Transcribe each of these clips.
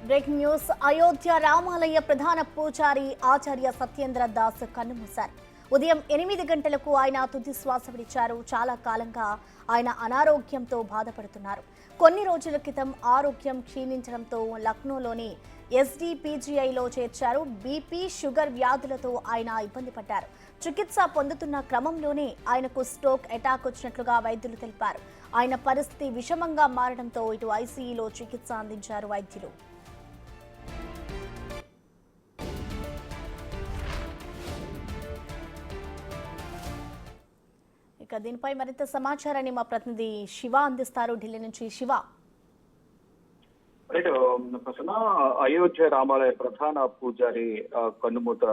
Breaking news. Ayodhya రామాలయ ప్రధాన పూజారి ఆచార్య సత్యేంద్ర దాస్ కన్నుమూశారు. ఉదయం 8 గంటలకు ఆయన తుది శ్వాస విడిచారు. చాలా కాలంగా ఆయన అనారోగ్యంతో బాధపడుతున్నారు. కొన్ని రోజుల క్రితం ఆరోగ్యం క్షీణించడంతో లక్నోలోని ఎస్డిపిజిఐలో చేర్చారు. బీపీ, షుగర్ వ్యాధులతో ఆయన ఇబ్బంది పడ్డారు. చికిత్స పొందుతున్న క్రమంలోనే ఆయనకు స్ట్రోక్ అటాక్ వచ్చినట్లుగా వైద్యులు తెలిపారు. ఆయన పరిస్థితి విషమంగా మారడంతో ఇటు ఐసీయూలో చికిత్స అందించారు వైద్యులు. ఇక దీనిపై మరింత సమాచారాన్ని మా ప్రతినిధి శివ అందిస్తారు. ఢిల్లీ నుంచి శివ. అయోధ్య రామాలయ ప్రధాన పూజారి కన్నుమూత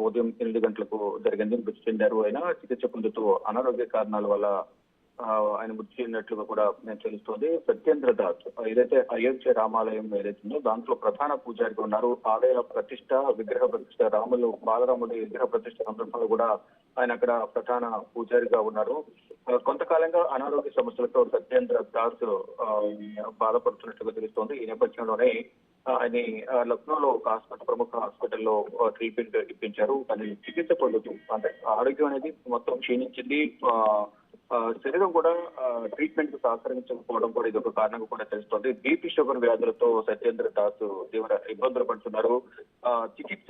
ఉదయం 8 గంటలకు జరిగింది. మృతి చెందారు. ఆయన చికిత్స పొందుతూ అనారోగ్య కారణాల వల్ల ఆయన మృతి చెందినట్లుగా కూడా తెలుస్తోంది. సత్యేంద్ర దాస్ ఏదైతే అయోధ్య రామాలయం ఏదైతుందో దాంట్లో ప్రధాన పూజారిగా ఉన్నారు. ఆలయ ప్రతిష్ట, విగ్రహ ప్రతిష్ట, బాలరాముడి విగ్రహ ప్రతిష్ట సందర్భంలో కూడా ఆయన అక్కడ ప్రధాన పూజారిగా ఉన్నారు. కొంతకాలంగా అనారోగ్య సమస్యలతో సత్యేంద్ర దాస్ బాధపడుతున్నట్లుగా తెలుస్తోంది. ఈ నేపథ్యంలోనే ఆయన లక్నోలో ఒక ప్రముఖ హాస్పిటల్లో ట్రీట్మెంట్ ఇప్పించారు. కానీ చికిత్స పొందుతూ అంటే ఆరోగ్యం అనేది మొత్తం క్షీణించింది. శరీరం కూడా ట్రీట్మెంట్ కు సహకరించకపోవడం కూడా ఇది ఒక కారణంగా కూడా తెలుస్తోంది. బీపీ, షుగర్ వ్యాధులతో సత్యేంద్ర దాస్ తీవ్ర ఇబ్బందులు పడుతున్నారు. చికిత్స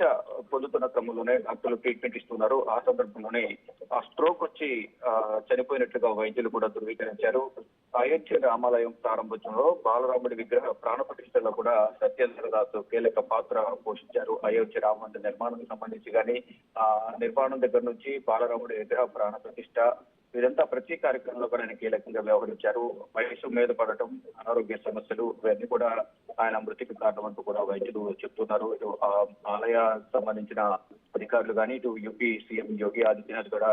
పొందుతున్న క్రమంలోనే డాక్టర్లు ట్రీట్మెంట్ ఇస్తున్నారు. ఆ సందర్భంలోనే ఆ స్ట్రోక్ వచ్చి చనిపోయినట్లుగా వైద్యులు కూడా ధృవీకరించారు. అయోధ్య రామాలయం ప్రారంభోత్సవంలో బాలరాముడి విగ్రహ ప్రాణప్రతిష్టలో కూడా సత్యేంద్ర దాస్ కీలక పాత్ర పోషించారు. అయోధ్య రామమందిర నిర్మాణానికి సంబంధించి కానీ నిర్మాణం దగ్గర నుంచి బాలరాముడి విగ్రహ ప్రాణ ప్రతిష్ట ఇదంతా ప్రతి కార్యక్రమంలో కూడా ఆయన కీలకంగా వ్యవహరించారు. వయసు మీద పడటం, అనారోగ్య సమస్యలు ఇవన్నీ కూడా ఆయన మృతికి కారణం అంటూ కూడా వైద్యులు చెప్తున్నారు. ఇటు ఆలయ సంబంధించిన అధికారులు కానీ ఇటు యూపీ సీఎం యోగి ఆదిత్యనాథ్ కూడా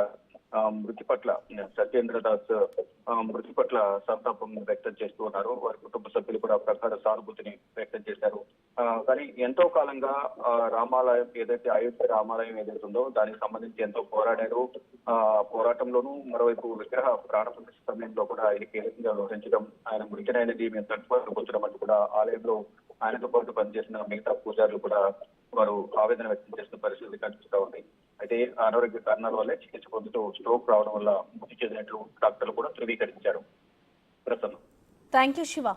మృతి పట్ల సత్యేంద్ర దాస్ మృతి పట్ల సంతాపం వ్యక్తం చేస్తూ ఉన్నారు. వారి కుటుంబ సభ్యులు కూడా ప్రగాఢ సానుభూతిని వ్యక్తం చేశారు. కానీ ఎంతో కాలంగా రామాలయం ఏదైతే అయోధ్య రామాలయం ఏదైతే ఉందో దానికి సంబంధించి ఎంతో పోరాడారు. పోరాటంలోనూ మరోవైపు విగ్రహ ప్రాణప్రతిష్ఠ సమయంలో కూడా ఆయన కీలకంగా వ్యవహరించడం, ఆయన మృతినైనది మేము తట్టుకోవడం అంటూ కూడా ఆలయంలో ఆయనతో పాటు పనిచేసిన మిగతా పూజారులు కూడా వారు ఆవేదన వ్యక్తం చేస్తున్న పరిస్థితి కనిపిస్తూ ఉంది. అయితే అనారోగ్య కారణాల వల్లే చికిత్స పొందుతూ స్ట్రోక్ రావడం వల్ల మృతి చెందినట్లు డాక్టర్లు కూడా ధృవీకరించారు. ప్రసన్న. Thank you Shiva.